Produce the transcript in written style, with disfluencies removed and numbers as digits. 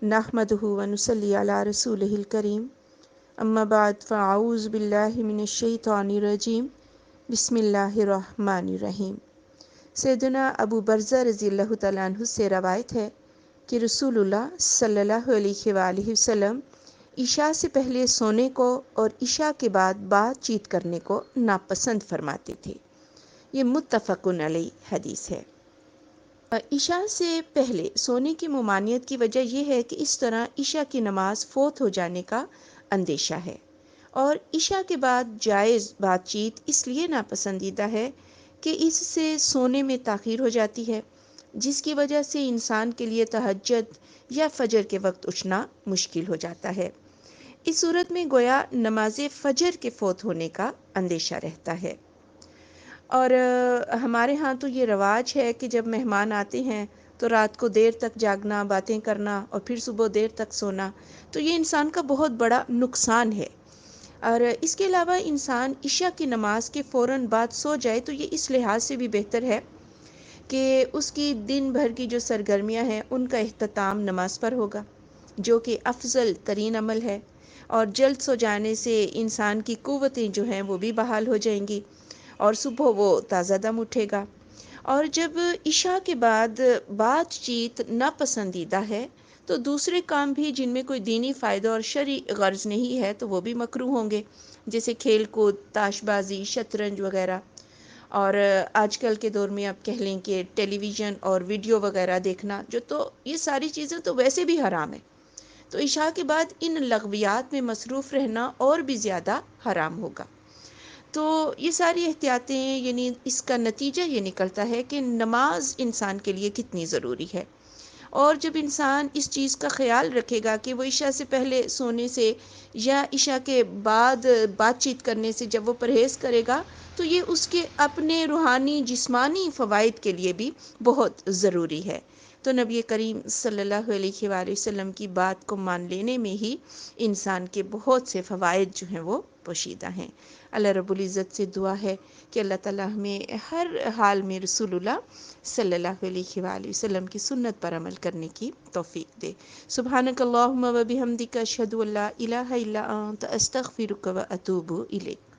نحمدہ ونصلی علی رسولہ الکریم اما بعد فاعوذ باللہ من الشیطان الرجیم بسم اللہ الرحمن الرحیم۔ سیدنا ابو برزہ رضی اللہ تعالیٰ عنہ سے روایت ہے کہ رسول اللہ صلی اللہ علیہ وآلہ وسلم عشاء سے پہلے سونے کو اور عشاء کے بعد بات چیت کرنے کو ناپسند فرماتے تھے۔ یہ متفق علیہ حدیث ہے۔ عشاء سے پہلے سونے کی ممانعت کی وجہ یہ ہے کہ اس طرح عشاء کی نماز فوت ہو جانے کا اندیشہ ہے، اور عشاء کے بعد جائز بات چیت اس لیے ناپسندیدہ ہے کہ اس سے سونے میں تاخیر ہو جاتی ہے، جس کی وجہ سے انسان کے لیے تہجد یا فجر کے وقت اٹھنا مشکل ہو جاتا ہے۔ اس صورت میں گویا نماز فجر کے فوت ہونے کا اندیشہ رہتا ہے۔ اور ہمارے ہاں تو یہ رواج ہے کہ جب مہمان آتے ہیں تو رات کو دیر تک جاگنا، باتیں کرنا اور پھر صبح دیر تک سونا، تو یہ انسان کا بہت بڑا نقصان ہے۔ اور اس کے علاوہ انسان عشاء کی نماز کے فوراً بعد سو جائے تو یہ اس لحاظ سے بھی بہتر ہے کہ اس کی دن بھر کی جو سرگرمیاں ہیں ان کا اختتام نماز پر ہوگا، جو کہ افضل ترین عمل ہے، اور جلد سو جانے سے انسان کی قوتیں جو ہیں وہ بھی بحال ہو جائیں گی اور صبح وہ تازہ دم اٹھے گا۔ اور جب عشاء کے بعد بات چیت ناپسندیدہ ہے تو دوسرے کام بھی جن میں کوئی دینی فائدہ اور شرعی غرض نہیں ہے تو وہ بھی مکروہ ہوں گے، جیسے کھیل کود، تاش بازی، شطرنج وغیرہ۔ اور آج کل کے دور میں آپ کہہ لیں کہ ٹیلی ویژن اور ویڈیو وغیرہ دیکھنا، جو تو یہ ساری چیزیں تو ویسے بھی حرام ہیں، تو عشاء کے بعد ان لغویات میں مصروف رہنا اور بھی زیادہ حرام ہوگا۔ تو یہ ساری احتیاطیں، یعنی اس کا نتیجہ یہ نکلتا ہے کہ نماز انسان کے لیے کتنی ضروری ہے، اور جب انسان اس چیز کا خیال رکھے گا کہ وہ عشاء سے پہلے سونے سے یا عشاء کے بعد بات چیت کرنے سے جب وہ پرہیز کرے گا تو یہ اس کے اپنے روحانی جسمانی فوائد کے لیے بھی بہت ضروری ہے۔ تو نبی کریم صلی اللہ علیہ وآلہ وسلم کی بات کو مان لینے میں ہی انسان کے بہت سے فوائد جو ہیں وہ پوشیدہ ہیں۔ اللہ رب العزت سے دعا ہے کہ اللہ تعالیٰ ہمیں ہر حال میں رسول اللہ صلی اللہ علیہ وآلہ وسلم کی سنت پر عمل کرنے کی توفیق دے۔ سبحانک اللہم و بحمدک اشہد ان لا الہ الا انت استغفرک و اتوب الیک۔